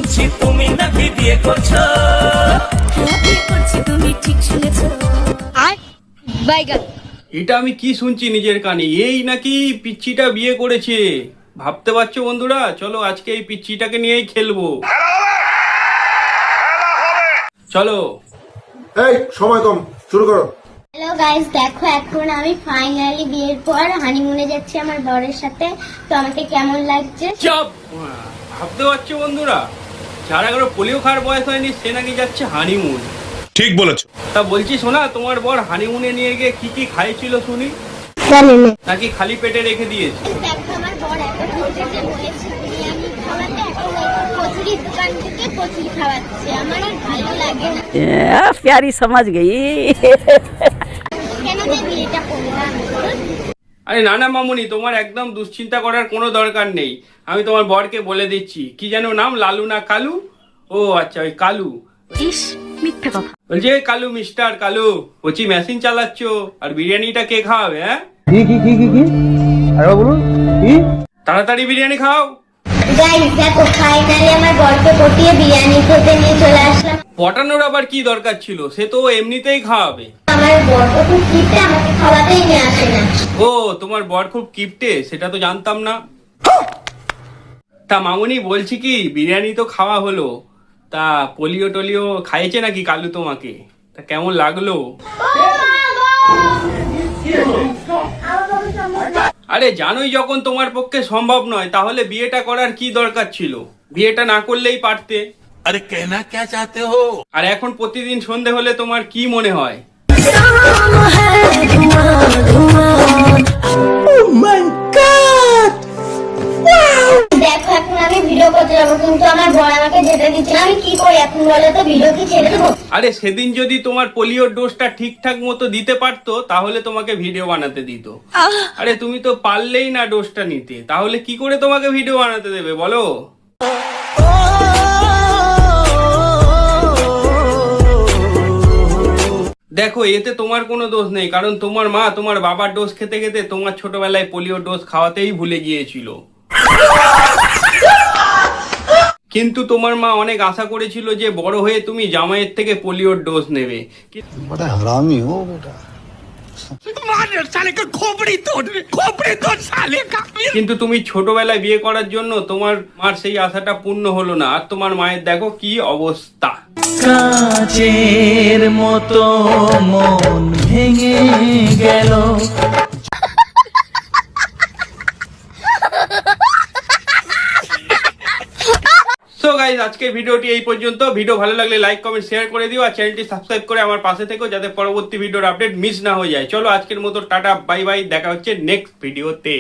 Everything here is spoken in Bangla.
শুনছি তুমি নাকি বিয়ে করছো। বিয়ে করছি, তুমি ঠিক শুনেছো। বাইগান। এটা আমি কি শুনছি নিজের কানে, এই নাকি পিচ্চিটা বিয়ে করেছে। ভাবতে পারছো বন্ধুরা, চলো আজকে এই পিচ্চিটাকে নিয়েই খেলবো। চলো। এই সময় কম, শুরু করো। হ্যালো গাইস, দেখো এখন আমি ফাইনালি বিয়ের পর হানিমুনে যাচ্ছি আমার বরের সাথে। তো আমাকে কেমন লাগছে? চাপ। ভাবতে পারছো বন্ধুরা, যার এখনো পোলিও খাওয়ার বয়স হয়নি সে নাকি যাচ্ছে হানিমুন। ঠিক বলেছো। তা বলছি শোনা, তোমার বর হানিমুনে নিয়ে গিয়ে কি কি খাইছিল শুনি, নাকি খালি পেটে রেখে দিয়েছে? দেখো আমার বর এত খুশি যে বলেছে বিরিয়ানি খাওয়াতে, এখন এই কচুরির দোকান থেকে কচুরি খাওয়াচ্ছে। আমার আর ভালো লাগে না। प्यारी समझ गई। কেন যে বিয়েটা করলাম? আরে না না মামুনি, তোমার একদম দুশ্চিন্তা করার কোনো দরকার নেই। আমি তোমার বরকে বলে দিচ্ছি, কি যেন নাম, লালু না কালু? ও আচ্ছা, ওই কালু। ইস, মিথ্যে কথা। বলছে কালু, মিস্টার কালু, বলছি মেশিন চালাচ্ছ আর বিরিয়ানিটা কে খাওয়াবে? হ্যাঁ কি আরে বলুন কি? তাড়াতাড়ি বিরিয়ানি খাও। গাইস দেখো ফাইনালি আমার বরকে পটিয়ে বিরিয়ানি খেতে নিয়ে চলে আসলাম। পটানোর আবার কি দরকার ছিল, সে তো এমনিতেই খাওয়াবে। আমার বর তো খুব কিপটে, আমাকে খাওয়াতেই নিয়ে আসে না। ও তোমার বর খুব কিপটে, সেটা তো জানতাম না। তা মামুনি বলছি কি, বিরিয়ানি তো খাওয়া হলো, তা পোলিও টোলিও খাইয়েছে নাকি কালু তোমাকে? তা কেমন লাগলো? আরে জানোই যখন তোমার পক্ষে সম্ভব নয়, তাহলে বিয়েটা করার কি দরকার ছিল? বিয়েটা না করলেই পারতে। আরে कहना क्या चाहते हो? আর এখন প্রতিদিন সন্ধে হলে তোমার কি মনে হয়? দেখো এখন আমি ভিডিও করতে যাবো, কিন্তু আমার বর আমাকে যেতে দিচ্ছে না। আমি কি করি এখন বলো তো? ভিডিও কি ছেড়ে দেবো? আরে সেদিন যদি তোমার পোলিওর ডোজটা ঠিকঠাক মতো দিতে পারতো, তাহলে তোমাকে ভিডিও বানাতে দিত। আরে তুমি তো পারলেই না ডোজটা নিতে, তাহলে কি করে তোমাকে ভিডিও বানাতে দেবে বলো? দেখো এতে তোমার কোনো দোষ নেই, কারণ তোমার মা তোমার বাবার ডোজ খেতে খেতে তোমার ছোটবেলায় পোলিও ডোজ খাওয়াতেই ভুলে গিয়েছিল। কিন্তু তোমার মা অনেক আশা করেছিল যে বড় হয়ে তুমি জামাইয়ের থেকে পোলিওর ডোজ নেবে। बड़ा हरामी हो बेटा। কিন্তু তুমি ছোটবেলায় বিয়ে করার জন্য তোমার মার সেই আশাটা পূর্ণ হলো না, আর তোমার মায়ের দেখো কি অবস্থা। কাচের মতো মন ভেঙে গেল। সো গাইস, আজকের ভিডিওটি এই পর্যন্ত। ভিডিও ভালো লাগলে লাইক কমেন্ট শেয়ার করে দিও, আর চ্যানেলটি সাবস্ক্রাইব করে আমার পাশে থেকো, যাতে পরবর্তী ভিডিওর আপডেট মিস না হয়ে যায়। চলো আজকের মতো টাটা বাই বাই, দেখা হচ্ছে নেক্সট ভিডিওতে।